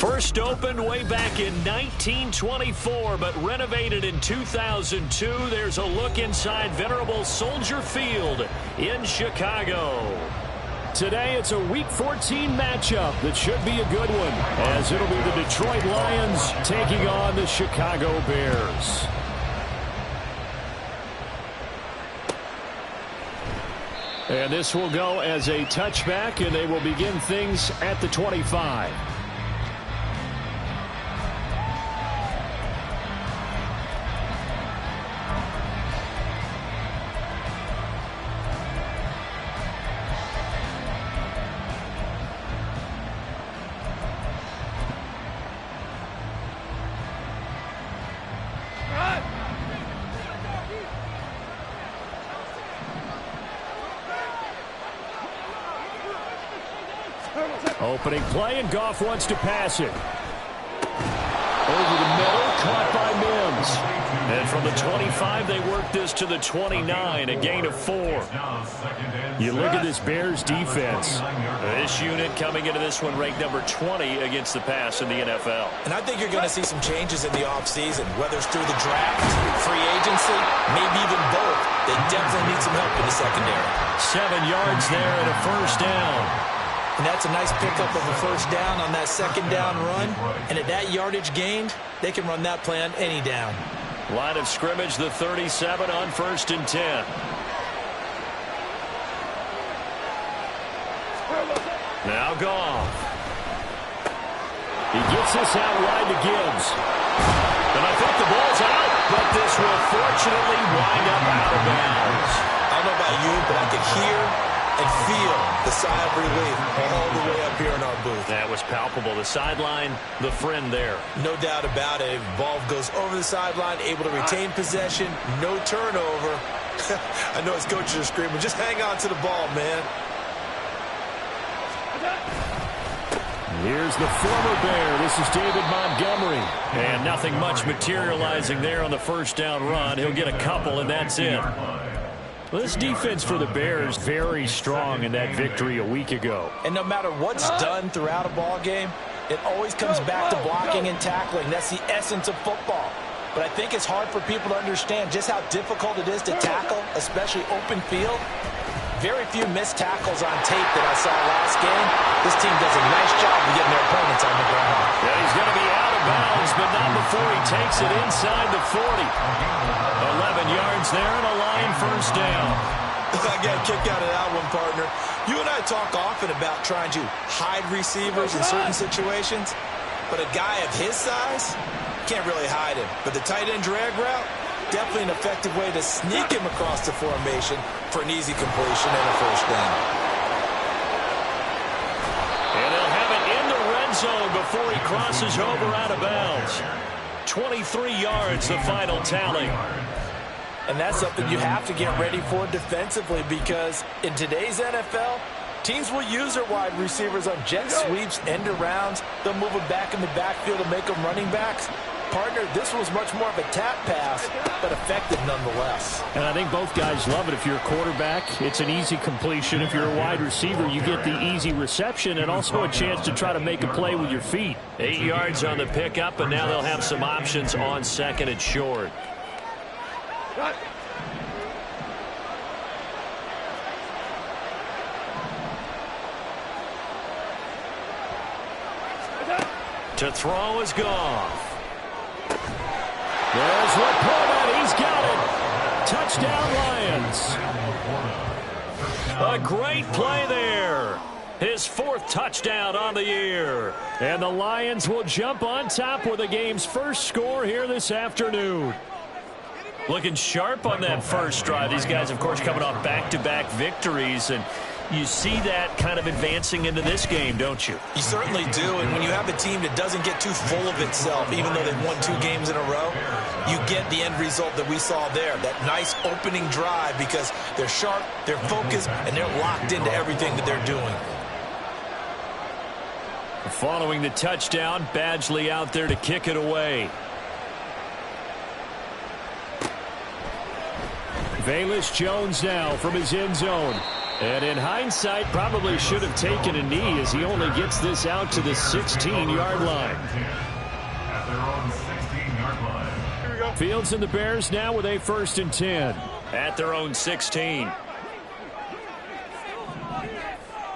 First opened way back in 1924, but renovated in 2002. There's a look inside venerable Soldier Field in Chicago. Today it's a Week 14 matchup that should be a good one, as it'll be the Detroit Lions taking on the Chicago Bears. And this will go as a touchback, and they will begin things at the 25. Opening play, and Goff wants to pass it. Over the middle, caught by Mims. And from the 25, they work this to the 29, a gain of 4. You look at this Bears defense. This unit coming into this one ranked number 20 against the pass in the NFL. And I think you're going to see some changes in the offseason, whether it's through the draft, free agency, maybe even both. They definitely need some help in the secondary. 7 yards there and a first down. And that's a nice pickup of a first down on that second down run. And at that yardage gained, they can run that play on any down. Line of scrimmage, the 37 on 1st and 10. Now Goff. He gets this out wide to Gibbs. And I think the ball's out, but this will fortunately wind up out of bounds. I don't know about you, but I could hear and feel the sigh of relief all the way up here in our booth. That was palpable. The sideline, the friend there. No doubt about it. Ball goes over the sideline, able to retain possession, no turnover. I know his coaches are screaming, just hang on to the ball, man. Here's the former Bear. This is David Montgomery. And nothing much materializing there on the first down run. He'll get a couple, and that's it. Well, this defense for the Bears very strong in that victory a week ago. And no matter what's done throughout a ball game, it always comes back to blocking and tackling. That's the essence of football. But I think it's hard for people to understand just how difficult it is to tackle, especially open field. Very few missed tackles on tape that I saw last game. This team does a nice job of getting their opponents on the ground. Yeah, he's going to be out of bounds, but not before he takes it inside the 40. 11 yards there and a Lion first down. I got a kick out of that one, partner. You and I talk often about trying to hide receivers in certain situations, but a guy of his size can't really hide him. But the tight end drag route, definitely an effective way to sneak him across the formation for an easy completion and a first down. And they'll have it in the red zone before he crosses over out of bounds. 23 yards, the final tally. And that's something you have to get ready for defensively, because in today's NFL, teams will use their wide receivers on jet sweeps, end arounds. They'll move them back in the backfield to make them running backs. Partner, this was much more of a tap pass, but effective nonetheless. And I think both guys love it. If you're a quarterback, it's an easy completion. If you're a wide receiver, you get the easy reception and also a chance to try to make a play with your feet. 8 yards on the pickup, and now they'll have some options on second and short. To throw is Goff. There's Laporta. He's got it. Touchdown, Lions. A great play there. His 4th touchdown on the year. And the Lions will jump on top with the game's first score here this afternoon. Looking sharp on that first drive. These guys, of course, coming off back-to-back victories, and you see that kind of advancing into this game, don't you? You certainly do, and when you have a team that doesn't get too full of itself, even though they've won 2 games in a row, you get the end result that we saw there, that nice opening drive, because they're sharp, they're focused, and they're locked into everything that they're doing. Following the touchdown, Badgley out there to kick it away. Velus Jones now from his end zone. And in hindsight, probably should have taken a knee as he only gets this out to the 16-yard line. At their own 16-yard line. Here we go. Fields and the Bears now with a 1st and 10. At their own 16.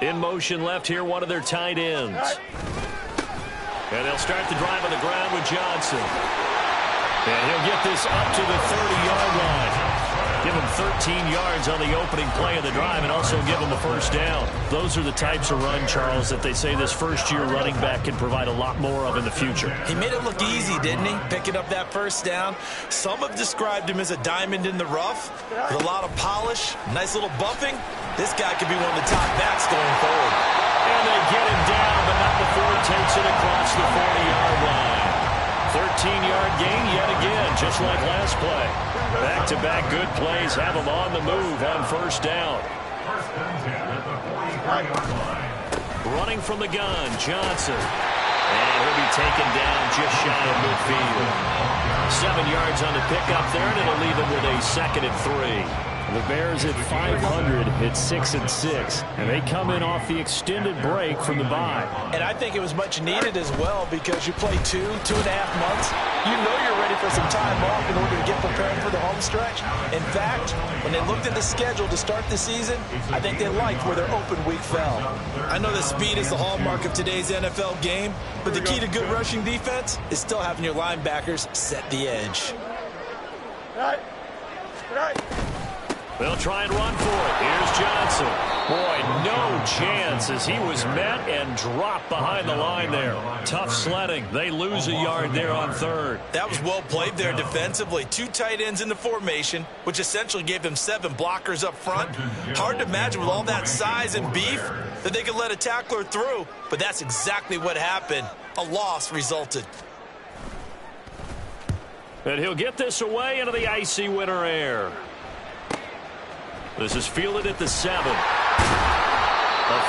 In motion left here, one of their tight ends. And they'll start the drive on the ground with Johnson. And he'll get this up to the 30-yard line. Give him 13 yards on the opening play of the drive and also give him a 1st down. Those are the types of run, Charles, that they say this first-year running back can provide a lot more of in the future. He made it look easy, didn't he? Picking up that 1st down. Some have described him as a diamond in the rough with a lot of polish, nice little bumping. This guy could be one of the top backs going forward. And they get him down, but not before he takes it across the 40-yard line. 13-yard gain yet again, just like last play. Back-to-back good plays have him on the move on 1st down. 1st and 10 at the 40-yard line. Running from the gun, Johnson. And he'll be taken down just shy of midfield. 7 yards on the pickup there, and it'll leave him with a 2nd and 3. The Bears at 500 at 6-6, and they come in off the extended break from the bye. And I think it was much needed as well because you play 2.5 months. You know you're ready for some time off in order to get prepared for the home stretch. In fact, when they looked at the schedule to start the season, I think they liked where their open week fell. I know that speed is the hallmark of today's NFL game, but the key to good rushing defense is still having your linebackers set the edge. Right. They'll try and run for it. Here's Johnson. Boy, no chance as he was met and dropped behind the line there. Tough sledding. They lose a yard there on 3rd. That was well played there defensively. 2 tight ends in the formation, which essentially gave them 7 blockers up front. Hard to imagine with all that size and beef that they could let a tackler through, but that's exactly what happened. A loss resulted. And he'll get this away into the icy winter air. This is fielded at the 7. A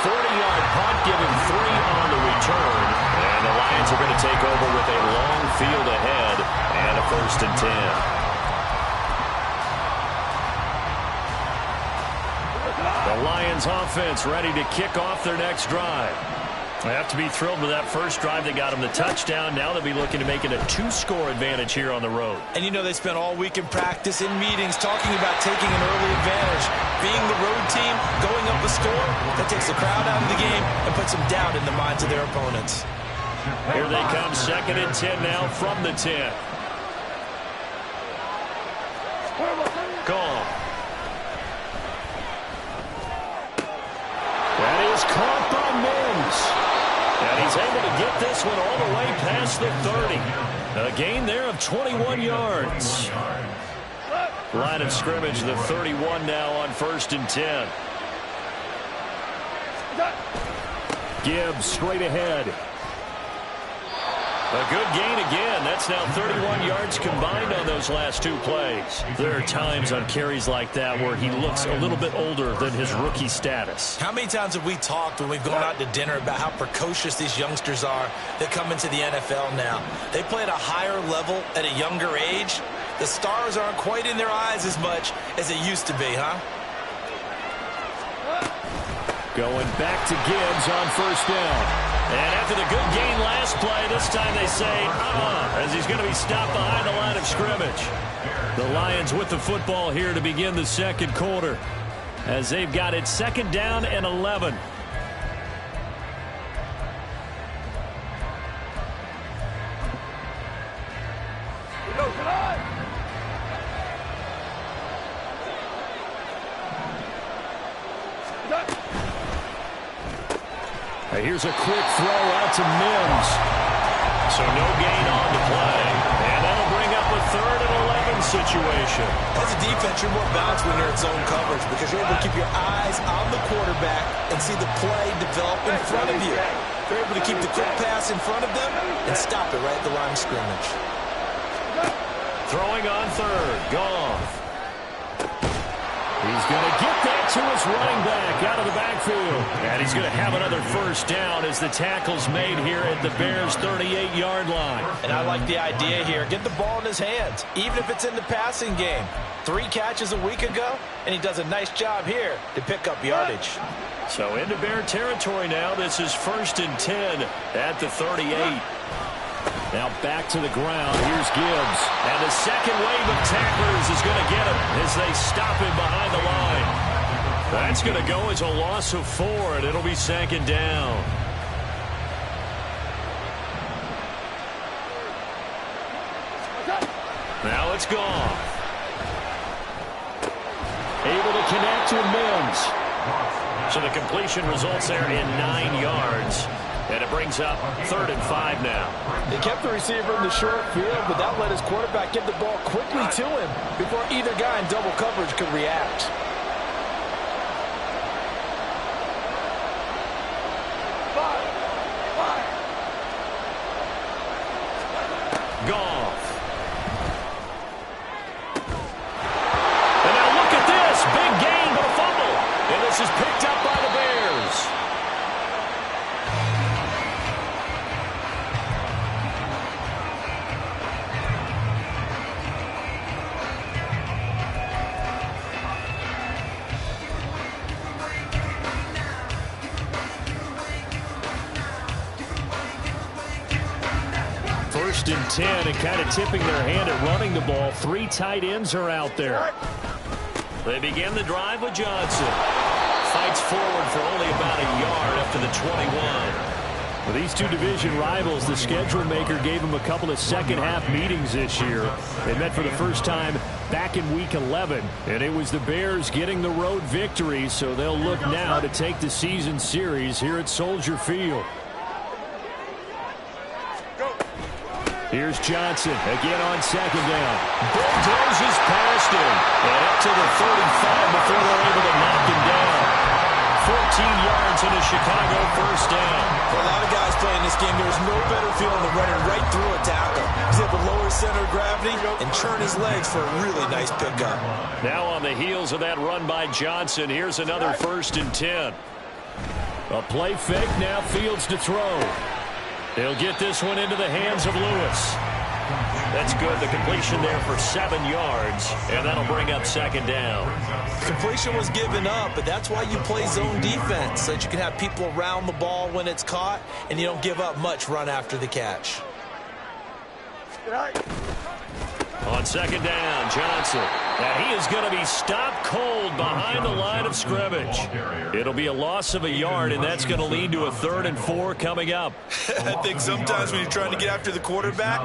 40-yard punt, giving 3 on the return. And the Lions are going to take over with a long field ahead and a 1st and 10. The Lions offense ready to kick off their next drive. They have to be thrilled with that first drive. They got him the touchdown. Now they'll be looking to make it a 2-score advantage here on the road. And you know they spent all week in practice, in meetings, talking about taking an early advantage. Being the road team, going up a score, that takes the crowd out of the game and puts them down in the minds of their opponents. Here they come, 2nd and 10 now from the 10. Gone. That is caught by Mims. And he's able to get this one all the way past the 30. A gain there of 21 yards. Line of scrimmage, the 31 now on 1st and 10. Gibbs straight ahead. A good gain again. That's now 31 yards combined on those last 2 plays. There are times on carries like that where he looks a little bit older than his rookie status. How many times have we talked when we've gone out to dinner about how precocious these youngsters are that come into the NFL now? They play at a higher level at a younger age. The stars aren't quite in their eyes as much as they used to be, huh? Going back to Gibbs on 1st down. And after the good gain last play, this time they say, as he's going to be stopped behind the line of scrimmage. The Lions with the football here to begin the 2nd quarter, as they've got it 2nd down and 11. Here's a quick throw out to Mims. So no gain on the play. And that'll bring up a 3rd and 11 situation. As a defense, you're more balanced when you're in zone coverage because you're able to keep your eyes on the quarterback and see the play develop in front of you. You're able to keep the quick pass in front of them and stop it right at the line of scrimmage. Throwing on 3rd. Goff. He's going to get that to his running back out of the backfield. And he's going to have another first down as the tackle's made here at the Bears' 38-yard line. And I like the idea here. Get the ball in his hands, even if it's in the passing game. 3 catches a week ago, and he does a nice job here to pick up yardage. So into Bear territory now. This is 1st and 10 at the 38. Now back to the ground. Here's Gibbs. And the second wave of tacklers is going to get him as they stop him behind the line. That's going to go as a loss of 4, and it'll be 2nd down. Now it's gone. Able to connect to Mims. So the completion results there in 9 yards. And it brings up 3rd and 5 now. They kept the receiver in the short field, but that let his quarterback get the ball quickly to him before either guy in double coverage could react. Goff. And now look at this. Big gain, but a fumble. And this is picked up by the Bears. First and 10, and kind of tipping their hand at running the ball. 3 tight ends are out there. They begin the drive with Johnson. Fights forward for only about a yard up to the 21. Well, these two division rivals, the schedule maker gave them a couple of second-half meetings this year. They met for the first time back in Week 11, and it was the Bears getting the road victory, so they'll look now to take the season series here at Soldier Field. Here's Johnson again on 2nd down. Bulldozes past him and up to the 35 before they're able to knock him down. 14 yards in a Chicago first down. For a lot of guys playing this game, there's no better feeling than running right through a tackle. He's able to lower his center of gravity and churn his legs for a really nice pickup. Now on the heels of that run by Johnson, here's another 1st and 10. A play fake, now Fields to throw. They'll get this one into the hands of Lewis. That's good. The completion there for 7 yards, and that'll bring up 2nd down. Completion was given up, but that's why you play zone defense, so that you can have people around the ball when it's caught, and you don't give up much run after the catch. On 2nd down, Johnson. And he is going to be stopped cold behind the line of scrimmage. It'll be a loss of a yard, and that's going to lead to a 3rd and 4 coming up. I think sometimes when you're trying to get after the quarterback,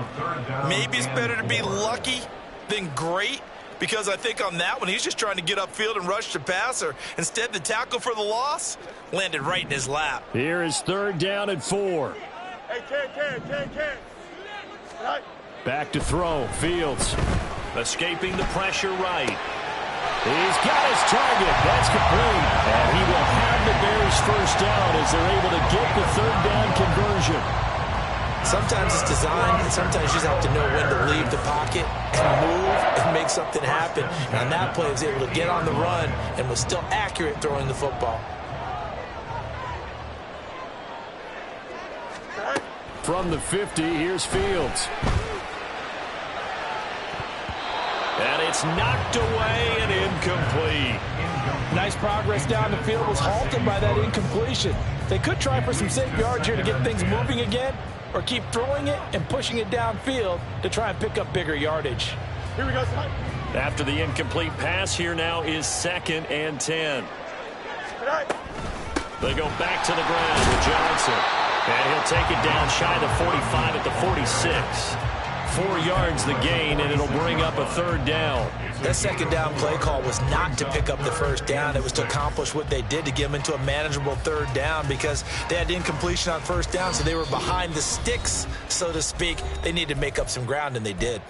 maybe it's better to be lucky than great, because I think on that one, he's just trying to get upfield and rush the passer. Instead, the tackle for the loss landed right in his lap. Here is 3rd down and 4. Back to throw. Fields escaping the pressure right. He's got his target. That's complete. And he will have the Bears first down as they're able to get the 3rd down conversion. Sometimes it's designed, and sometimes you just have to know when to leave the pocket and move and make something happen. And on that play, he was able to get on the run and was still accurate throwing the football. From the 50, here's Fields. And it's knocked away and incomplete. Nice progress down the field, was halted by that incompletion. They could try for some safe yards here to get things moving again, or keep throwing it and pushing it downfield to try and pick up bigger yardage. Here we go. After the incomplete pass, here now is 2nd and 10. They go back to the ground with Johnson. And he'll take it down shy of the 45 at the 46. 4 yards the gain, and it'll bring up a 3rd down. That 2nd down play call was not to pick up the 1st down. It was to accomplish what they did to get them into a manageable 3rd down, because they had incompletion on 1st down, so they were behind the sticks, so to speak. They needed to make up some ground, and they did.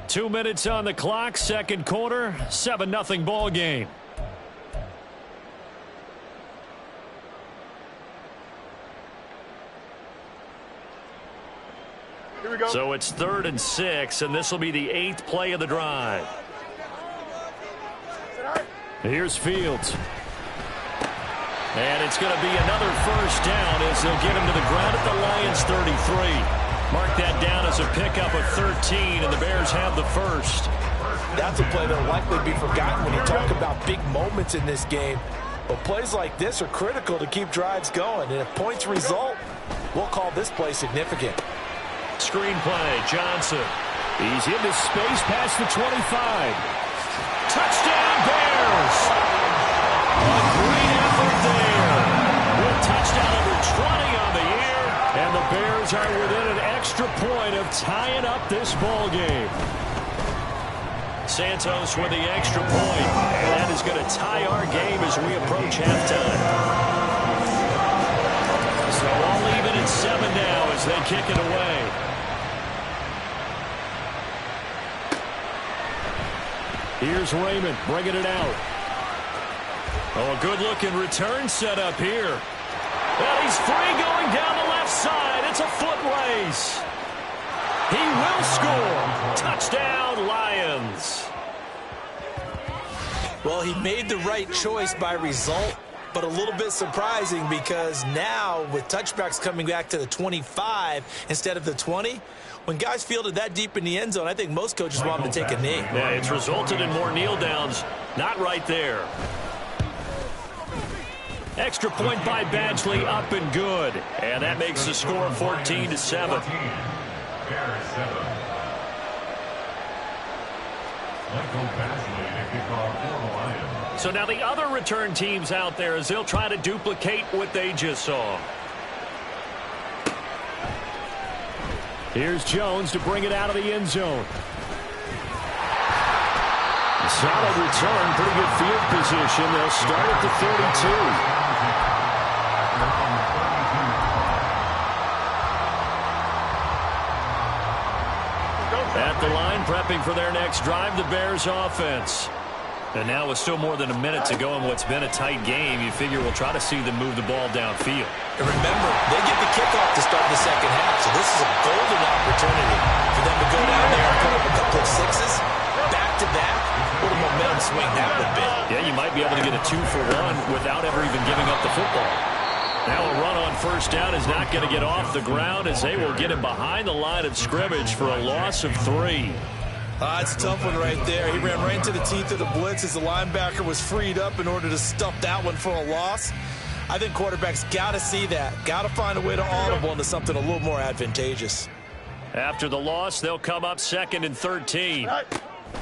2 minutes on the clock, 2nd quarter, 7-0 ball game. So it's 3rd and 6, and this will be the 8th play of the drive. Here's Fields. And it's going to be another first down as they'll get him to the ground at the Lions 33. Mark that down as a pickup of 13, and the Bears have the first. That's a play that will likely be forgotten when you talk about big moments in this game. But plays like this are critical to keep drives going. And if points result, we'll call this play significant. Screen play, Johnson. He's into space past the 25. Touchdown, Bears! A great effort there. With touchdown number 20 on the year. And the Bears are within an extra point of tying up this ball game. Santos with the extra point. And that is going to tie our game as we approach halftime. So all even at 7 now as they kick it away. Here's Raymond bringing it out. Oh, a good-looking return set up here. Well, he's free going down the left side. It's a foot race. He will score. Touchdown, Lions. Well, he made the right choice by result, but a little bit surprising because now with touchbacks coming back to the 25 instead of the 20, when guys fielded that deep in the end zone, I think most coaches want them to take a knee. Yeah, it's resulted in more kneel downs. Not right there. Extra point by Badgley, up and good. And that makes the score 14-7. Bears 7. Michael Badgley to kick off for the Lions. So now the other return teams out there as they'll try to duplicate what they just saw. Here's Jones to bring it out of the end zone. Solid return, pretty good field position. They'll start at the 32. At the line, prepping for their next drive, the Bears offense. And now with still more than a minute to go in what's been a tight game, you figure we'll try to see them move the ball downfield. And remember, they get the kickoff to start the second half, so this is a golden opportunity for them to go down there and put up a couple of sixes, back-to-back. What a momentum swing that would be. Yeah, you might be able to get a 2-for-1 without ever even giving up the football. Now a run on first down is not going to get off the ground as they will get him behind the line of scrimmage for a loss of 3. It's a tough one right there. He ran right into the teeth of the blitz as the linebacker was freed up in order to stuff that one for a loss. I think quarterbacks got to see that. Got to find a way to audible into something a little more advantageous. After the loss, they'll come up 2nd and 13.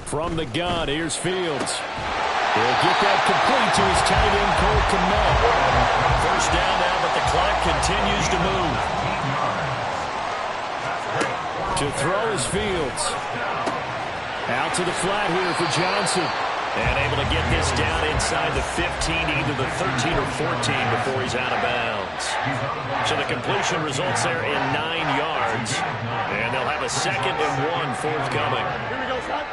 From the gun, here's Fields. He'll get that complete to his tight end, Cole Kmet. First down now, but the clock continues to move. To throw is Fields. Out to the flat here for Johnson. And able to get this down inside the 15, either the 13 or 14 before he's out of bounds. So the completion results there in 9 yards. And they'll have a 2nd and 1 forthcoming. Here we go, son.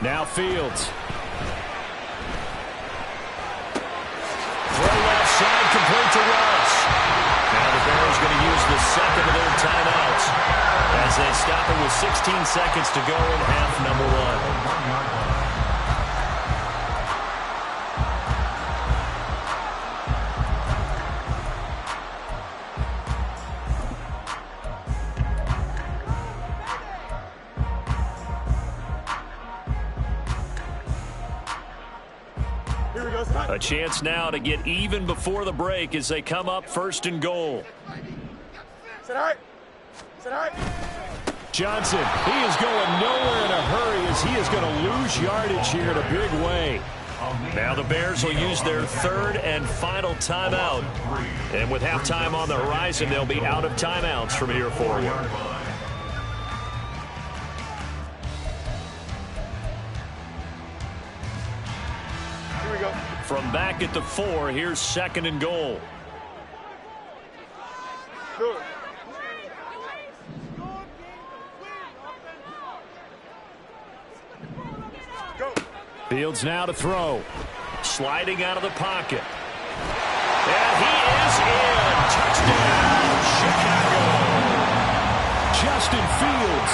Now Fields. Throw left side, complete to Russ. Now the Bears going to use the 2nd of their timeouts as they stop it with 16 seconds to go in half number 1. A chance now to get even before the break as they come up 1st and goal. Sit hard. Sit hard. Johnson, he is going nowhere in a hurry as he is going to lose yardage here in a big way. Now the Bears will use their 3rd and final timeout. And with halftime on the horizon, they'll be out of timeouts from here forward. From back at the 4, here's 2nd and goal. Good. Go. Fields now to throw. Sliding out of the pocket. And he is in. Touchdown, Chicago. Justin Fields.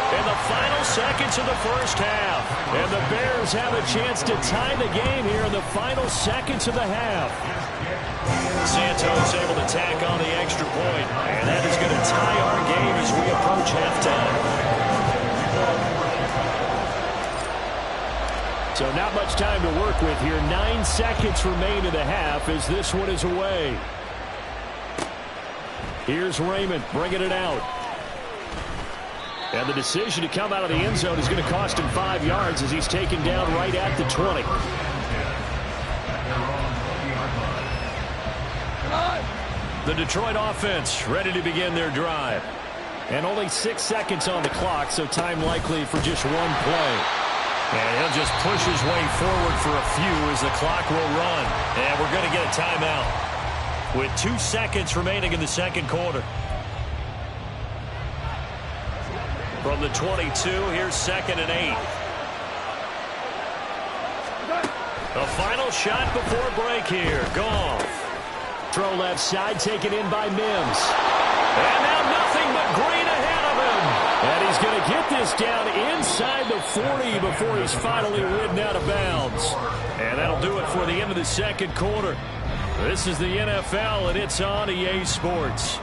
In the final seconds of the first half. And the Bears have a chance to tie the game here in the final seconds of the half. Santos able to tack on the extra point. And that is going to tie our game as we approach halftime. So not much time to work with here. 9 seconds remain in the half as this one is away. Here's Raymond bringing it out. And the decision to come out of the end zone is going to cost him 5 yards as he's taken down right at the 20. The Detroit offense ready to begin their drive. And only 6 seconds on the clock, so time likely for just one play. And he'll just push his way forward for a few as the clock will run. And we're going to get a timeout with 2 seconds remaining in the second quarter. From the 22, here's 2nd and 8. The final shot before break here. Goff. Throw left side, taken in by Mims. And now nothing but green ahead of him. And he's going to get this down inside the 40 before he's finally ridden out of bounds. And that'll do it for the end of the second quarter. This is the NFL, and it's on EA Sports.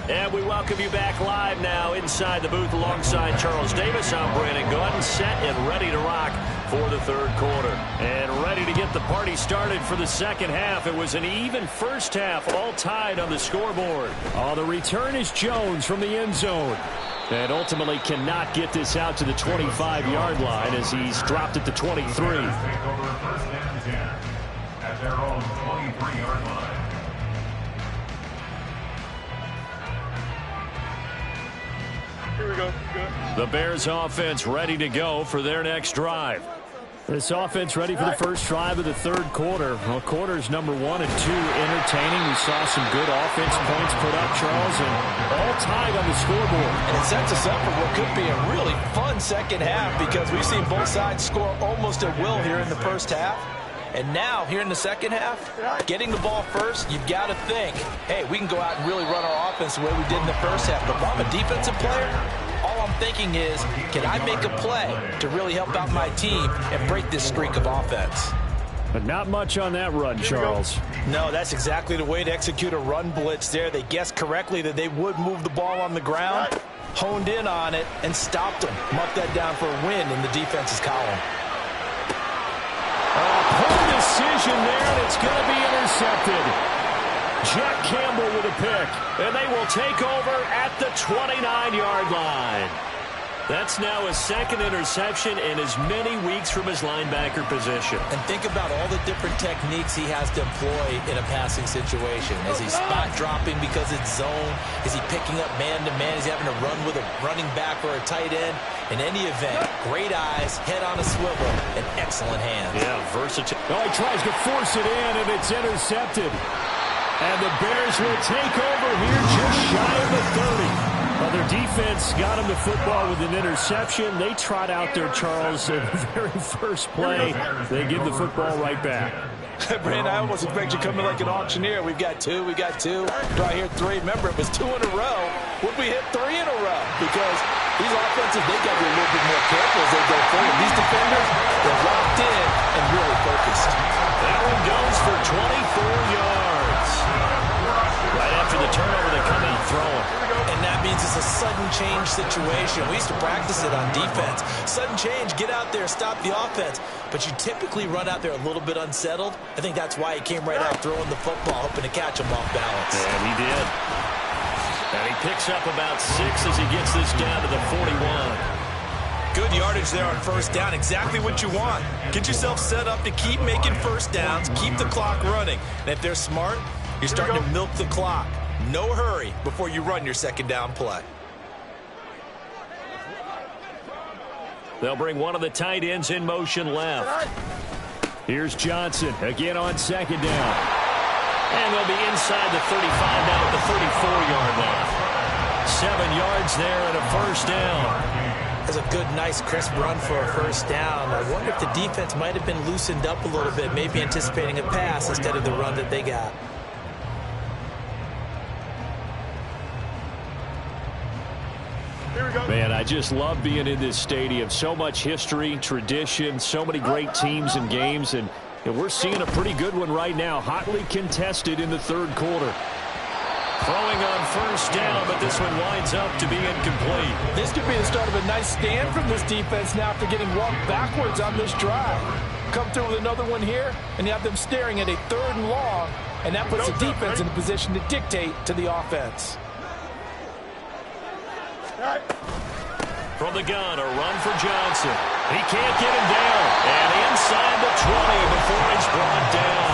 And we welcome you back live now inside the booth alongside Charles Davis. I'm Brandon Gaudin, set and ready to rock for the third quarter. And ready to get the party started for the second half. It was an even first half, all tied on the scoreboard. Oh, the return is Jones from the end zone. And ultimately cannot get this out to the 25-yard line as he's dropped at the 23. Take over 1st and 10 at their own 23-yard line. Here we go. Good. The Bears offense ready to go for their next drive. This offense ready for the first drive of the third quarter. Well, quarters number 1 and 2 entertaining. We saw some good offense points put up, Charles, and all tied on the scoreboard. And it sets us up for what could be a really fun second half because we've seen both sides score almost at will here in the first half. And now, here in the second half, getting the ball first, you've got to think, hey, we can go out and really run our offense the way we did in the first half. But if I'm a defensive player, all I'm thinking is, can I make a play to really help out my team and break this streak of offense? But not much on that run, Charles. No, that's exactly the way to execute a run blitz there. They guessed correctly that they would move the ball on the ground, honed in on it, and stopped them. Mark that down for a win in the defense's column. Poor decision there, and it's going to be intercepted. Jack Campbell with a pick, and they will take over at the 29-yard line. That's now his second interception in as many weeks from his linebacker position. And think about all the different techniques he has to employ in a passing situation. Is he spot dropping because it's zone? Is he picking up man-to-man? Is he having to run with a running back or a tight end? In any event, great eyes, head on a swivel, and excellent hands. Yeah, versatile. Oh, he tries to force it in, and it's intercepted. And the Bears will take over here just shy of the 30. Well, their defense got him the football with an interception. They trot out there, Charles, in the very first play. They give the football right back. Brandon, I almost expect you coming like an auctioneer. We've got two. Do I hear 3? Remember, it was 2 in a row. Would we hit 3 in a row? Because these offenses, they got to be a little bit more careful as they go forward. These defenders, they're locked in and really focused. That one goes for 24 yards. Right after the turnover, they come in throwing. And that means it's a sudden change situation. We used to practice it on defense. Sudden change, get out there, stop the offense. But you typically run out there a little bit unsettled. I think that's why he came right out throwing the football, hoping to catch him off balance. Yeah, he did. And he picks up about 6 as he gets this down to the 41. Good yardage there on first down. Exactly what you want. Get yourself set up to keep making first downs, keep the clock running. And if they're smart, you're starting to milk the clock. No hurry before you run your second down play. They'll bring one of the tight ends in motion left. Here's Johnson again on second down. And they'll be inside the 35 now at the 34-yard line. 7 yards there and a first down. There's a good, nice, crisp run for a first down. I wonder if the defense might have been loosened up a little bit, maybe anticipating a pass instead of the run that they got. Man, I just love being in this stadium. So much history, tradition, so many great teams and games, and we're seeing a pretty good one right now, hotly contested in the third quarter. Throwing on first down, but this one winds up to be incomplete. This could be the start of a nice stand from this defense now after getting walked backwards on this drive. Come through with another one here, and you have them staring at a 3rd and long, and that puts the defense in a position to dictate to the offense. From the gun, a run for Johnson. He can't get him down. And inside the 20 before he's brought down.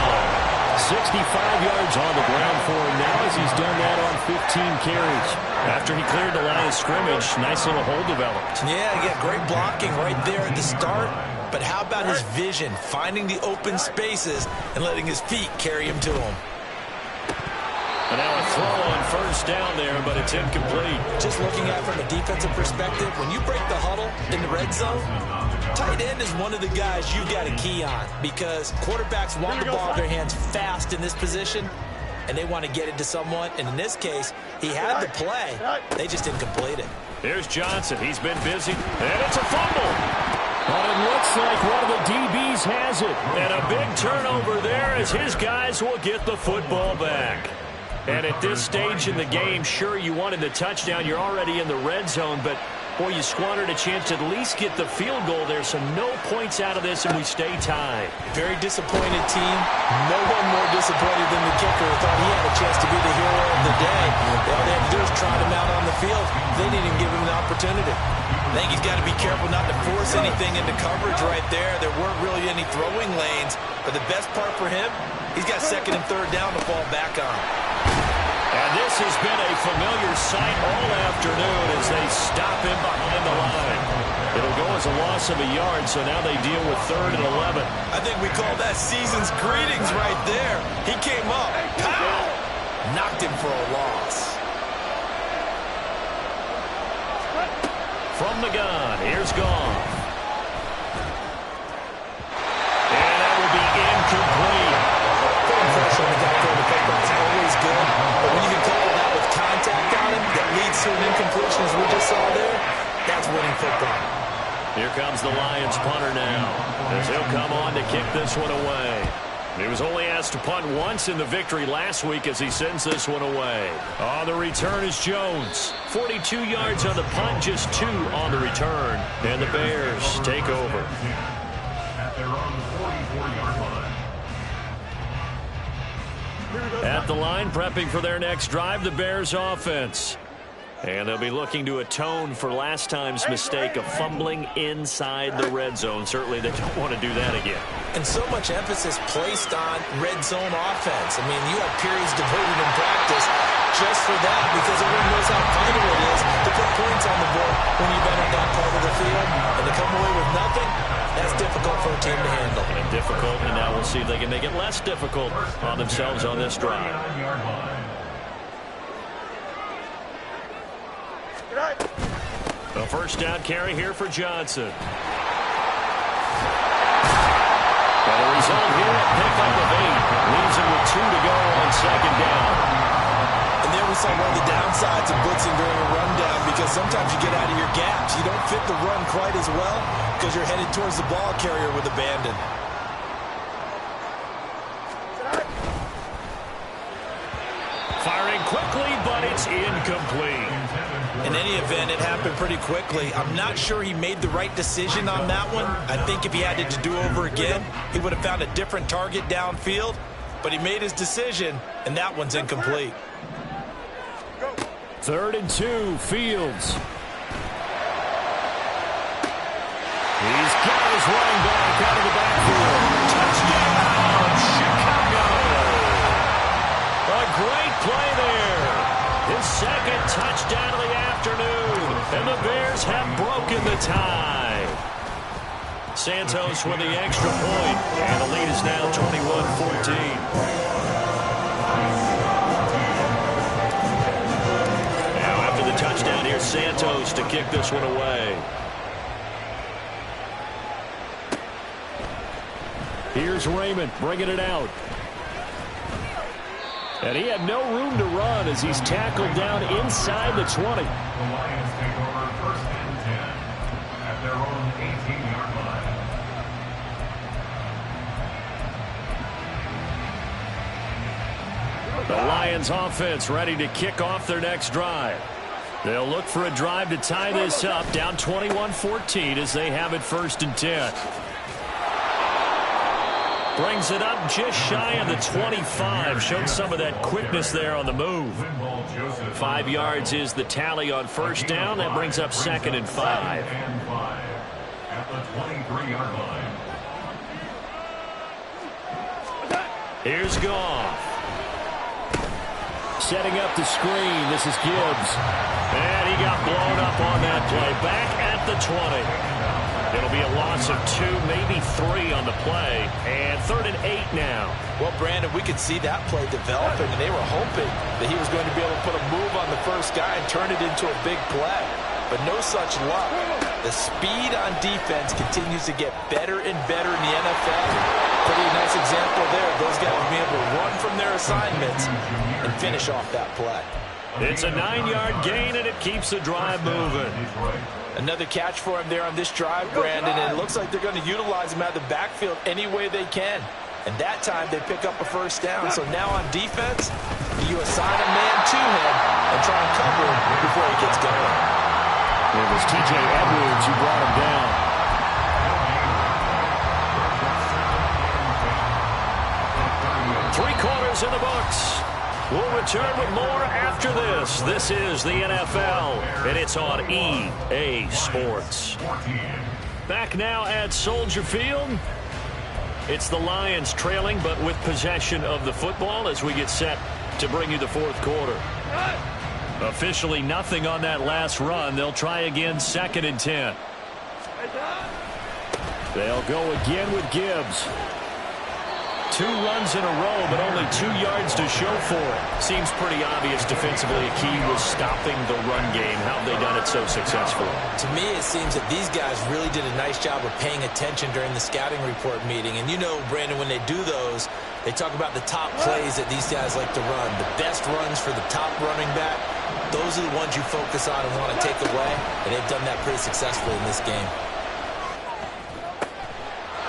65 yards on the ground for him now as he's done that on 15 carries. After he cleared the line of scrimmage, nice little hole developed. Yeah, he got great blocking right there at the start. But how about his vision, finding the open spaces and letting his feet carry him to him? And now a throw on first down there, but it's incomplete. Just looking at it from a defensive perspective, when you break the huddle in the red zone, tight end is one of the guys you've got to key on because quarterbacks want the ball in their hands fast in this position, and they want to get it to someone. And in this case, he had the play. They just didn't complete it. Here's Johnson. He's been busy, and it's a fumble. But it looks like one of the DBs has it. And a big turnover there as his guys will get the football back. And at this stage in the game, sure, you wanted the touchdown. You're already in the red zone, but, boy, you squandered a chance to at least get the field goal there. So no points out of this, and we stay tied. Very disappointed team. No one more disappointed than the kicker who thought he had a chance to be the hero of the day. All they had to do is trot him out on the field. They didn't even give him an opportunity. I think he's got to be careful not to force anything into coverage right there. There weren't really any throwing lanes. But the best part for him, he's got 2nd and 3rd down to fall back on. And this has been a familiar sight all afternoon as they stop him behind the line. It'll go as a loss of a yard, so now they deal with 3rd and 11. I think we call that season's greetings right there. He came up, pow! Knocked him for a loss. From the gun, here's Goff. And that will be incomplete. Putting pressure on the guy throwing the football is always good, but when you can couple that with contact on him that leads to an incompletion as we just saw there, that's winning football. Here comes the Lions punter now as he'll come on to kick this one away. He was only asked to punt once in the victory last week as he sends this one away. On the return is Jones. 42 yards on the punt, just 2 on the return. And the Bears take over. At their own 44-yard line. At the line, prepping for their next drive, the Bears offense. And they'll be looking to atone for last time's mistake of fumbling inside the red zone. Certainly they don't want to do that again. And so much emphasis placed on red zone offense. I mean, you have periods devoted in practice just for that because everyone knows how vital it is to put points on the board when you've entered that part of the field. And to come away with nothing, that's difficult for a team to handle. And difficult, and now we'll see if they can make it less difficult on themselves on this drive. A first down carry here for Johnson. And the result here, a pickup of 8. Leaves him with 2 to go on 2nd down. And there we saw one of the downsides of blitzing during a rundown because sometimes you get out of your gaps. You don't fit the run quite as well because you're headed towards the ball carrier with abandon. Firing quickly, but it's incomplete. In any event, it happened pretty quickly. I'm not sure he made the right decision on that one. I think if he had it to do over again, he would have found a different target downfield. But he made his decision, and that one's incomplete. 3rd and 2, Fields. He's got his running back out of the backfield. Touchdown, Chicago! A great play there. His 2nd touchdown of the afternoon. And the Bears have broken the tie. Santos with the extra point. And the lead is now 21-14. Now after the touchdown, here's Santos to kick this one away. Here's Raymond bringing it out. And he had no room to run as he's tackled down inside the 20. The Lions take over 1st and 10 at their own 18-yard line. The Lions offense ready to kick off their next drive. They'll look for a drive to tie this up, down 21-14 as they have it 1st and 10. Brings it up just shy of the 25. Showed some of that quickness there on the move. 5 yards is the tally on 1st down. That brings up 2nd and 5. At the 23-yard line. Here's Goff. Setting up the screen. This is Gibbs. And he got blown up on that play. Back at the 20. It'll be a loss of 2, maybe 3 on the play. And 3rd and 8 now. Well, Brandon, we could see that play developing, and they were hoping that he was going to be able to put a move on the first guy and turn it into a big play. But no such luck. The speed on defense continues to get better and better in the NFL. Pretty nice example there. Those guys being able to run from their assignments and finish off that play. It's a 9-yard gain, and it keeps the drive moving. Another catch for him there on this drive, Brandon, and it looks like they're going to utilize him out of the backfield any way they can. And that time, they pick up a 1st down. So now on defense, you assign a man to him and try and cover him before he gets going. It was T.J. Edwards who brought him down. 3 quarters in the books. We'll return with more after this. This is the NFL, and it's on EA Sports. Back now at Soldier Field. It's the Lions trailing, but with possession of the football as we get set to bring you the 4th quarter. Officially nothing on that last run. They'll try again 2nd and 10. They'll go again with Gibbs. 2 runs in a row, but only 2 yards to show for it. Seems pretty obvious defensively a key was stopping the run game. How have they done it so successfully? To me, it seems that these guys really did a nice job of paying attention during the scouting report meeting. And you know, Brandon, when they do those, they talk about the top plays that these guys like to run. The best runs for the top running back, those are the ones you focus on and want to take away. And they've done that pretty successfully in this game.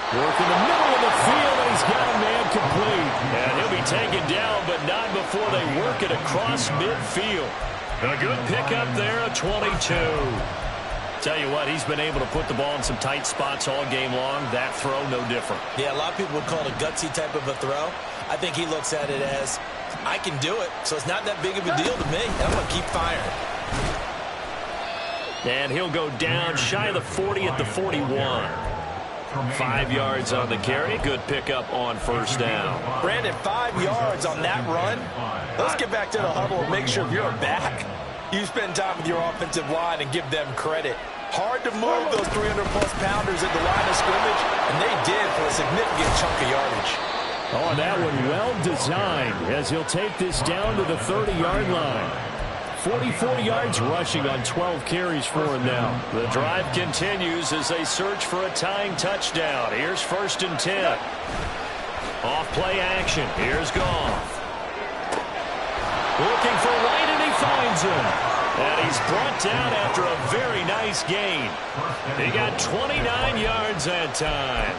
Work in the middle of the field, and he's got a man complete. And he'll be taken down, but not before they work it across midfield. A good pickup there, a 22. Tell you what, he's been able to put the ball in some tight spots all game long. That throw, no different. Yeah, a lot of people would call it a gutsy type of a throw. I think he looks at it as, I can do it, so it's not that big of a deal to me. I'm going to keep firing. And he'll go down shy of the 40 at the 41. 5 yards on the carry. Good pickup on 1st down. Brandon, 5 yards on that run. Let's get back to the huddle and make sure if you're back, you spend time with your offensive line and give them credit. Hard to move those 300-plus pounders at the line of scrimmage, and they did for a significant chunk of yardage. Oh, and that one well designed as he'll take this down to the 30-yard line. 44 yards rushing on 12 carries for him now. The drive continues as they search for a tying touchdown. Here's 1st and 10. Off play action. Here's Goff. Looking for White, and he finds him. And he's brought down after a very nice gain. He got 29 yards that time.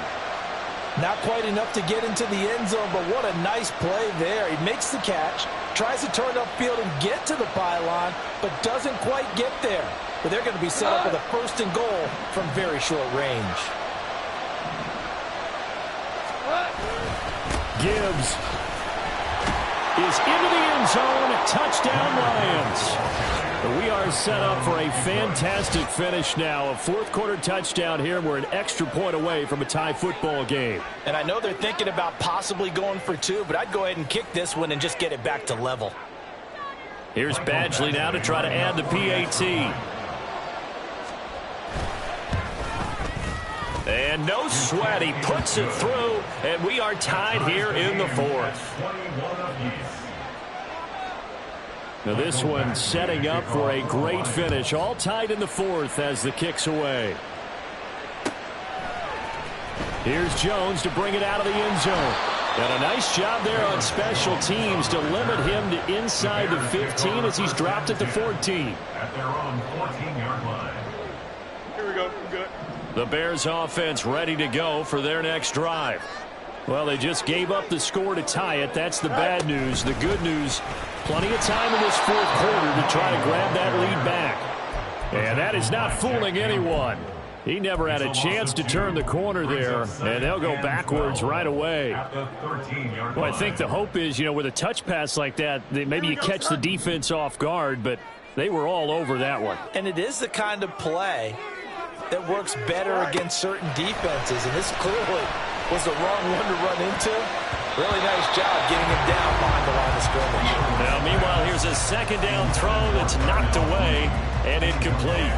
Not quite enough to get into the end zone, but what a nice play there. He makes the catch, tries to turn upfield and get to the pylon, but doesn't quite get there. But they're going to be set up with a 1st and goal from very short range. Gibbs is into the end zone. Touchdown, Lions. We are set up for a fantastic finish now. A 4th quarter touchdown here. We're an extra point away from a tie football game. And I know they're thinking about possibly going for 2, but I'd go ahead and kick this one and just get it back to level. Here's Badgley now to try to add the PAT. And no sweat. He puts it through, and we are tied here in the 4th. Now this one setting up for a great finish. All tied in the 4th as the kick's away. Here's Jones to bring it out of the end zone. And a nice job there on special teams to limit him to inside the 15 as he's dropped at the 14. At their own 14-yard line. Here we go. Good. The Bears offense ready to go for their next drive. Well, they just gave up the score to tie it. That's the bad news. The good news, plenty of time in this fourth quarter to try to grab that lead back. And that is not fooling anyone. He never had a chance to turn the corner there, and they'll go backwards right away. Well, I think the hope is, with a touch pass like that, maybe you catch the defense off guard, but they were all over that one. And it is the kind of play that works better against certain defenses, and this clearly was the wrong one to run into. Really nice job getting him down behind the line of scrimmage. Now, meanwhile, here's a second down throw that's knocked away and incomplete.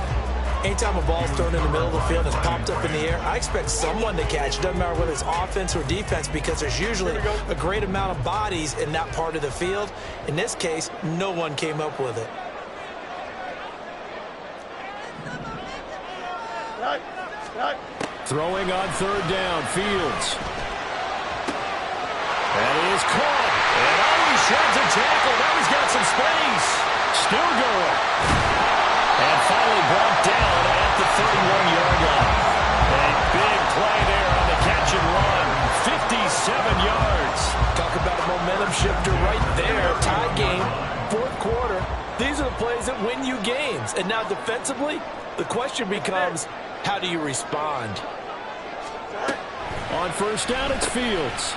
Anytime a ball's thrown in the middle of the field and it's popped up in the air, I expect someone to catch. It doesn't matter whether it's offense or defense, because there's usually a great amount of bodies in that part of the field. In this case, no one came up with it. Throwing on third down, Fields. And he is caught. And he sheds a tackle. Now he's got some space. Still going. And finally brought down at the 31-yard line. A big play there on the catch and run. 57 yards. Talk about a momentum shifter right there. Tie game, fourth quarter. These are the plays that win you games. And now defensively, the question becomes, how do you respond? On first down, it's Fields.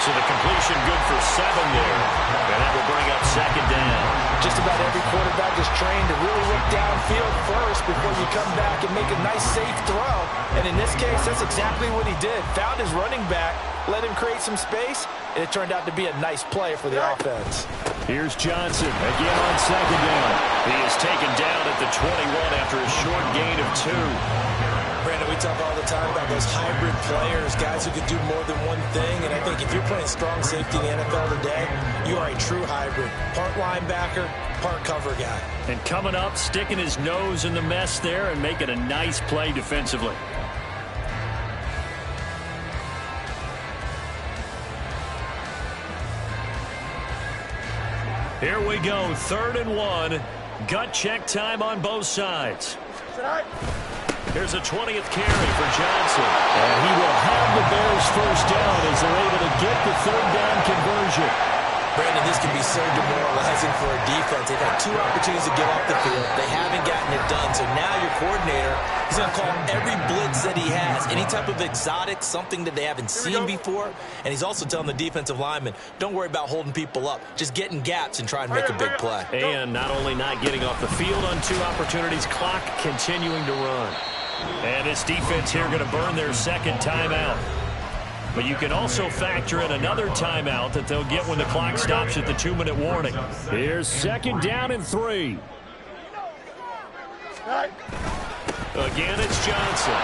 So the completion good for 7 there. And that will bring up second down. Just about every quarterback is trained to really look downfield first before you come back and make a nice, safe throw. And in this case, that's exactly what he did. Found his running back, let him create some space, and it turned out to be a nice play for the offense. Here's Johnson again on second down. He is taken down at the 21 after a short gain of 2. Brandon, we talk all the time about those hybrid players, guys who can do more than one thing, and I think if you're playing strong safety in the NFL today, you are a true hybrid. Part linebacker, part cover guy. And coming up, sticking his nose in the mess there and making a nice play defensively. Here we go, 3rd and 1. Gut check time on both sides. Here's a 20th carry for Johnson. And he will have the Bears first down as they're able to get the 3rd down conversion. Brandon, this can be so demoralizing for a defense. They've had 2 opportunities to get off the field. They haven't gotten it done. So now your coordinator, he's going to call every blitz that he has, any type of exotic, something that they haven't seen before. And he's also telling the defensive lineman, don't worry about holding people up. Just get in gaps and try and make a big play. And not only not getting off the field on 2 opportunities, clock continuing to run. And this defense here going to burn their second timeout. But you can also factor in another timeout that they'll get when the clock stops at the 2-minute warning. Here's second down and 3. Again, it's Johnson.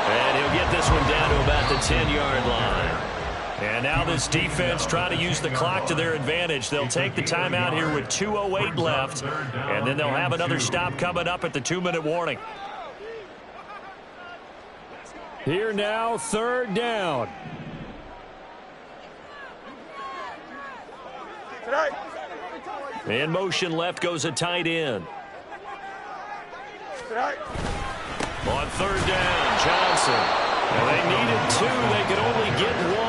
And he'll get this one down to about the 10-yard line. And now this defense trying to use the clock to their advantage. They'll take the timeout here with 2:08 left. And then they'll have another stop coming up at the 2-minute warning. Here now, 3rd down. In motion left goes a tight end. On 3rd down, Johnson. And they needed 2. They could only get 1.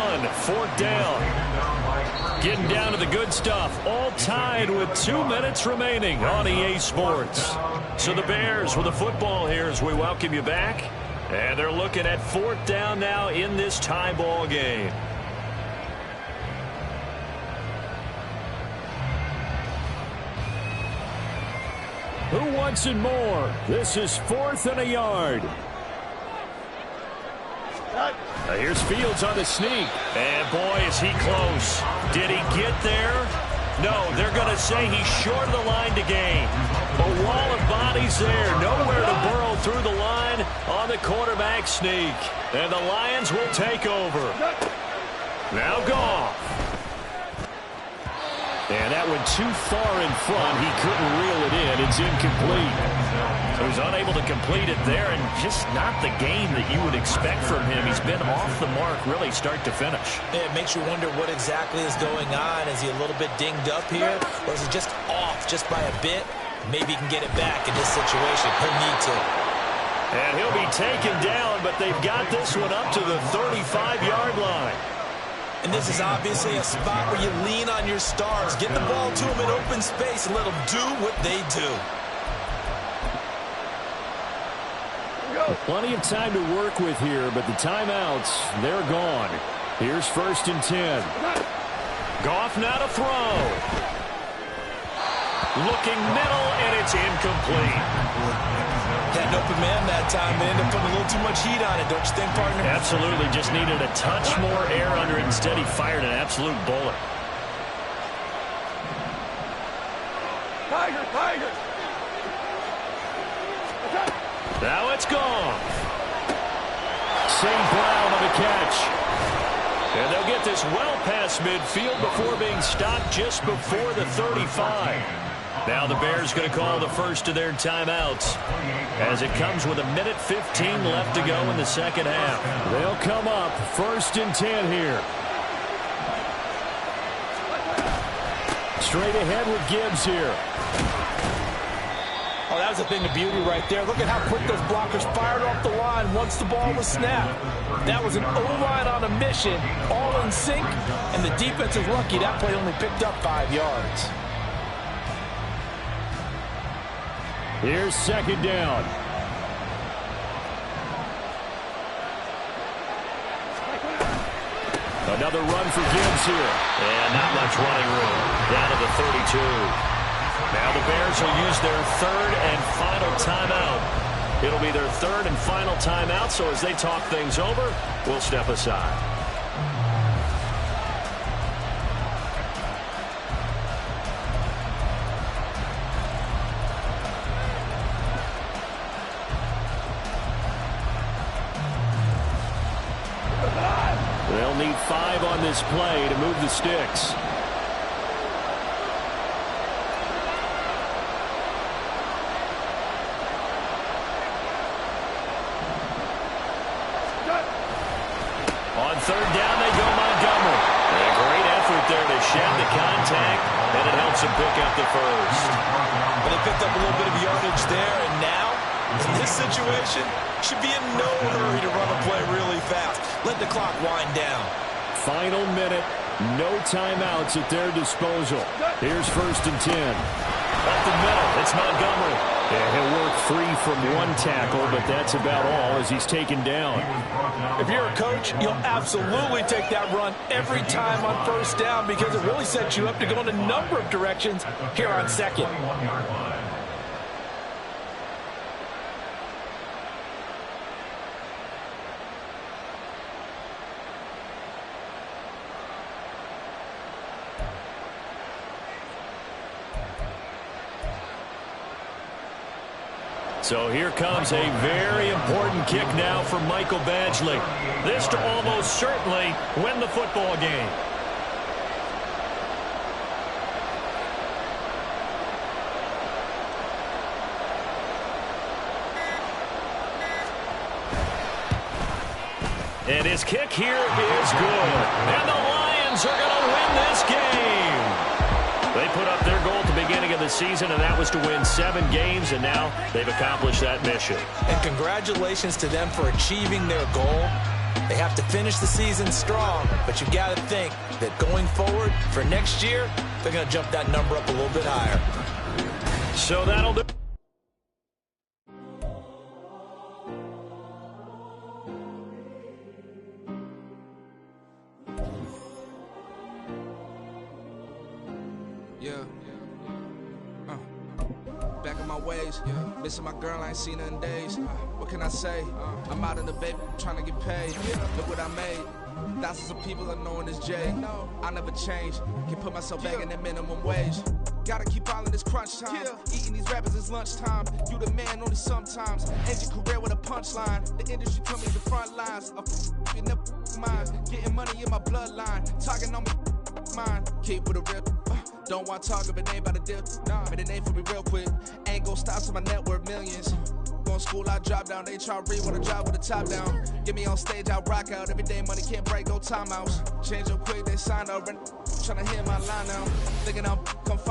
4th down. Getting down to the good stuff. All tied with 2 minutes remaining on EA Sports. So the Bears with the football here as we welcome you back. And they're looking at 4th down now in this tie ball game. Who wants it more? This is 4th and a yard. Now here's Fields on the sneak. And boy, is he close. Did he get there? No, they're going to say he's short of the line to gain. A wall of bodies there. Nowhere to burrow through the line on the quarterback sneak. And the Lions will take over. Now Goff. And that went too far in front. He couldn't reel it in. It's incomplete. So he's unable to complete it there, and just not the game that you would expect from him. He's been off the mark really start to finish. It makes you wonder what exactly is going on. Is he a little bit dinged up here, or is he just off just by a bit? Maybe he can get it back in this situation. He'll need to. And he'll be taken down, but they've got this one up to the 35-yard line. And this is obviously a spot where you lean on your stars. Get the ball to them in open space and let them do what they do. Plenty of time to work with here, but the timeouts, they're gone. Here's 1st and 10. Goff now to throw. Looking middle, and it's incomplete. Had an open man that time. They ended up putting a little too much heat on it, don't you think, partner? Absolutely. Just needed a touch more air under it. Instead, he fired an absolute bullet. Tiger, Tiger. Now it's gone. St. Brown on the catch. And they'll get this well past midfield before being stopped just before the 35. Now the Bears going to call the first of their timeouts as it comes with 1:15 left to go in the second half. They'll come up 1st and 10 here. Straight ahead with Gibbs here. Oh, that was a thing of beauty right there. Look at how quick those blockers fired off the line once the ball was snapped. That was an O-line on a mission, all in sync, and the defense is lucky that play only picked up 5 yards. Here's 2nd down. Another run for Gibbs here. And not much running room. Down to the 32. Now the Bears will use their 3rd and final timeout. It'll be their 3rd and final timeout, so as they talk things over, we'll step aside. They'll need 5 on this play to move the sticks. On 3rd down, they go Montgomery. And a great effort there to shed the contact, and it helps him pick up the first. But they picked up a little bit of yardage there, and now, in this situation, should be in no hurry to run a play really fast. Let the clock wind down. Final minute, no timeouts at their disposal. Here's 1st and 10. Up the middle, it's Montgomery. And he'll work free from one tackle, but that's about all as he's taken down. If you're a coach, you'll absolutely take that run every time on 1st down because it really sets you up to go in a number of directions here on 2nd. So here comes a very important kick now for Michael Badgley. This to almost certainly win the football game. And his kick here is good. And the Lions are going to win this game. They put up their goal at the beginning of the season, and that was to win 7 games, and now they've accomplished that mission. And congratulations to them for achieving their goal. They have to finish the season strong, but you've got to think that going forward for next year, they're going to jump that number up a little bit higher. So that'll do. Back in my ways, missing my girl, I ain't seen her in days. What can I say? I'm out in the baby, trying to get paid. Look what I made. Thousands of people are knowing this Jay. I never change. Can put myself back in that minimum wage. Gotta keep all in this crunch time. Eating these rappers is lunchtime. You the man only sometimes. End your career with a punchline. The industry put me in the front lines. In the mind. Getting money in my bloodline. Talking on my mind. Keep with a real. Don't want talk if it ain't about a deal. But it ain't for me real quick. Ain't gon' stop to my net worth millions. Going school, I drop down. They try to read when I drive with the top down. Get me on stage, I rock out. Every day money can't break, no timeouts. Change up quick, they sign up. Tryna hit my line now. Thinking I'm come